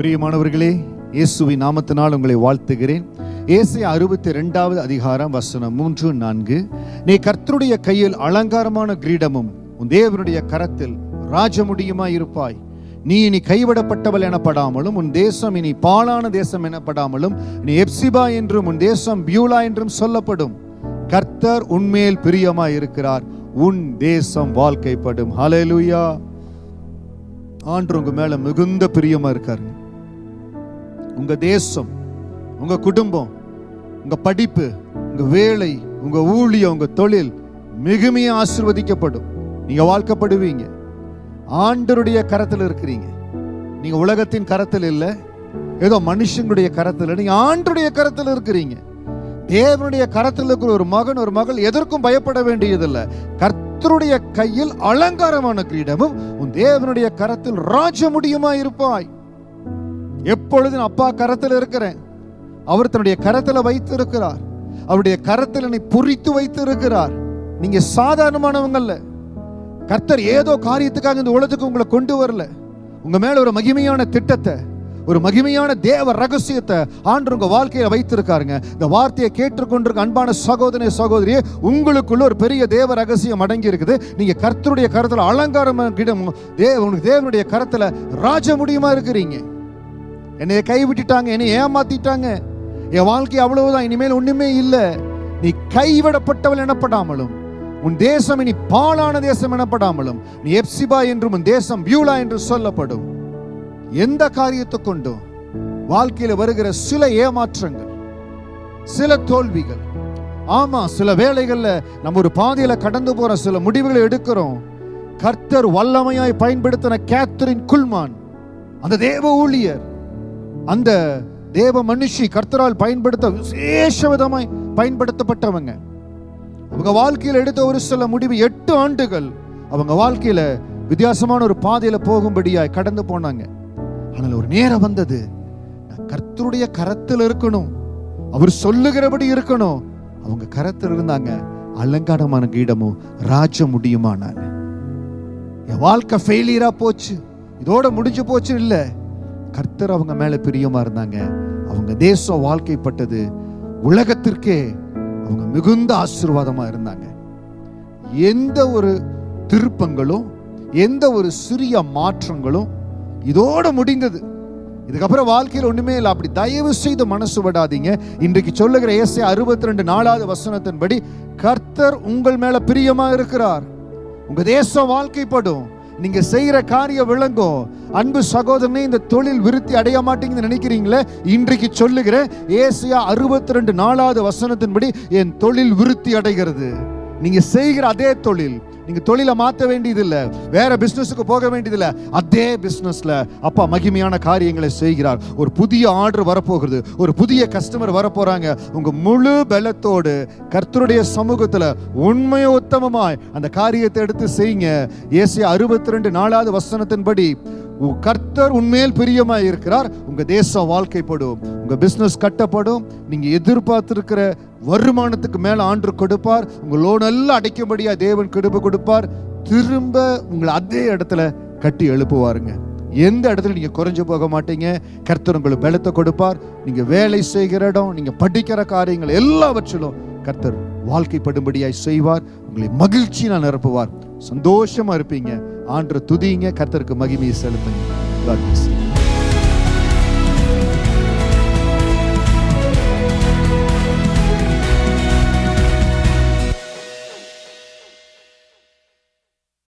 பிரியமானவர்களே, இயேசுவின் நாமத்தினால் உங்களை வாழ்த்துகிறேன். ஏசாயா 62வது அதிகாரம் வசனம் 3-4. நீ கர்த்தருடைய கையில் அலங்காரமான கிரீடமும் உன் தேவனுடைய கரத்தில் ராஜமுடியுமாய் இருப்பாய். நீ இனி கைவிடப்பட்டவள் எனப்படாமலும் உன் தேசம் இனி பாழான தேசம் எனப்படாமலும் நீ எப்சிபா என்றும் உன் தேசம் பியூலா என்றும் சொல்லப்படும். கர்த்தர் உன்மேல் பிரியமாய் இருக்கிறார், உன் தேசம் வாழ்க்கைப்படும். ஹல்லேலூயா. ஆண்டவர் உங்க மேல மிகுந்த பிரியமா இருக்காருங்க. உங்க தேசம், உங்க குடும்பம், உங்க படிப்பு, உங்க வேலை, உங்க ஊழியம், உங்க தொழில் மிகுமையா ஆசீர்வதிக்கப்படும். நீங்க வாழ்க்கப்படுவீங்க. ஆண்டவருடைய கரத்தில் இருக்கிறீங்க. நீங்க உலகத்தின் கரத்தில் இல்லை, ஏதோ மனுஷங்களுடைய கரத்தில் இல்லை, நீங்க ஆண்டவருடைய கரத்தில் இருக்கிறீங்க. தேவனுடைய கரத்தில் இருக்கிற ஒரு மகன் ஒரு மகள் எதற்கும் பயப்பட வேண்டியதில்லை. கர்த்தருடைய கையில் அலங்காரமான கிரீடமும் உன் தேவனுடைய கரத்தில் ராஜமுடியுமா இருப்பாய். எப்பொழுதும் அப்பா கரத்தில் இருக்கிறேன், அவர் தன்னுடைய கரத்தில் வைத்து இருக்கிறார், அவருடைய கரத்தில் என்னை பொறித்து வைத்து இருக்கிறார். நீங்க சாதாரணமானவங்க அல்ல. கர்த்தர் ஏதோ காரியத்துக்காக இந்த உலகத்துக்கு உங்களை கொண்டு வரல. உங்க மேல ஒரு மகிமையான திட்டத்தை, ஒரு மகிமையான தேவ ரகசியத்தை ஆண்டவர் உங்க வாழ்க்கையில வைத்திருக்காருங்க. இந்த வார்த்தையை கேட்டுக்கொண்டிருக்க அன்பான சகோதரனே சகோதரியே, உங்களுக்குள்ள ஒரு பெரிய தேவ ரகசியம் அடங்கி இருக்குது. நீங்க கர்த்தருடைய கரத்துல அலங்காரமான கிரீடம், தேவனுடைய கரத்துல ராஜ முடியுமா இருக்கிறீங்க. என்னைய கைவிட்டுட்டாங்க, என்னை ஏமாத்திட்டாங்க, என் வாழ்க்கை அவ்வளவுதான், இனிமேல் ஒண்ணுமே இல்லை. நீ கைவிடப்பட்டவள் எனப்படாமலும் உன் தேசம் இனி பாழான தேசம் எனப்படாமலும் நீ எப்சிபா என்றும் உன் தேசம் பியூலா என்று சொல்லப்படும். எந்த காரியத்தை கொண்டும் வாழ்க்கையில வருகிற சில ஏமாற்றங்கள், சில தோல்விகள், ஆமா சில வேளைகள்ல நம்ம ஒரு பாதையில கடந்து போற சில முடிவுகளை எடுக்கிறோம். கர்த்தர் வல்லமையாய் பயன்படுத்தின கேத்ரின் குல்மான், அந்த தேவ ஊழியர், அந்த தேவ மனுஷி கர்த்தரால் பயன்படுத்த விசேஷ விதமாய் பயன்படுத்தப்பட்டவங்க. அவங்க வாழ்க்கையில் எடுத்த ஒரு சில முடிவு 8 ஆண்டுகள் அவங்க வாழ்க்கையில வித்தியாசமான ஒரு பாதையில போகும்படியாய் கடந்து போனாங்க. ஆனால் ஒரு நேரம் வந்தது, நான் கர்த்தருடைய கரத்தில் இருக்கணும், அவர் சொல்லுகிறபடி இருக்கணும். அவங்க கரத்தில் இருந்தாங்க. அலங்காரமான கிரீடமும் ராஜ முடியுமானாங்க. என் வாழ்க்கை ஃபெயிலியரா போச்சு, இதோட முடிஞ்சு போச்சு இல்ல. கர்த்தர் அவங்க மேல பிரியமா இருந்தாங்க. அவங்க தேசம் வாழ்க்கைப்பட்டது. உலகத்திற்கே அவங்க மிகுந்த ஆசீர்வாதமா இருந்தாங்க. எந்த ஒரு திருப்பங்களும், எந்த ஒரு சிறிய மாற்றங்களும் இதோட முடிந்தது. இதுக்கப்புறம் வாழ்க்கையில் ஒண்ணுமே இல்லை. அப்படி தயவு செய்து மனசு விடாதீங்க. இன்றைக்கு சொல்லுகிற ஏசாயா 62 வசனத்தின்படி கர்த்தர் உங்கள் மேல பிரியமா இருக்கிறார். உங்க தேசம் வாழ்க்கைப்படும். நீங்க செய்யற காரியம் விளங்கும். அன்பு சகோதரனே, இந்த தொழில் விருத்தி அடைய மாட்டீங்கன்னு நினைக்கிறீங்களே, இன்றைக்கு சொல்லுகிறேன் ஏசாயா 62 வசனத்தின்படி என் தொழில் விருத்தி அடைகிறது. நீங்க செய்கிற அதே தொழில், நீங்க தொழிலை மாற்ற வேண்டியதில்லை, வேற பிசினஸுக்கு போக வேண்டியதில்லை. அதே பிசினஸ்ல அப்பா மகிமையான காரியங்களை செய்கிறார். ஒரு புதிய ஆர்டர் வரப்போகிறது, ஒரு புதிய கஸ்டமர் வரப்போறாங்க. உங்க முழு பலத்தோடு கர்த்தருடைய சமூகத்துல உண்மையோ உத்தமமாய் அந்த காரியத்தை எடுத்து செய்யுங்க. ஏசாயா 62 வசனத்தின்படி கர்த்தர் உண்மையில் பிரியமாய் இருக்கிறார். உங்க தேசம் வாழ்க்கைப்படும், உங்க பிசினஸ் கட்டப்படும். நீங்க எதிர்பார்த்திருக்கிற வருமானத்துக்கு மேல ஆண்டவர் கொடுப்பார். உங்க லோன் எல்லாம் அடைக்கும்படியா தேவன் கிருபை கொடுப்பார். திரும்ப உங்களை அதே இடத்துல கட்டி எழுப்புவாருங்க. எந்த இடத்துல நீங்க குறைஞ்சு போக மாட்டீங்க. கர்த்தர் உங்களுக்கு பலத்தை கொடுப்பார். நீங்க வேலை செய்கிற இடம், நீங்க படிக்கிற காரியங்கள் எல்லாவற்றிலும் கர்த்தர் வாழ்க்கைப்படும்படியாய் செய்வார். உங்களை மகிழ்ச்சியா நிரப்புவார். சந்தோஷமா இருப்பீங்க. ஆண்டவரை துதிங்க, கர்த்தருக்கு மகிமையை செலுத்துங்க. God bless you.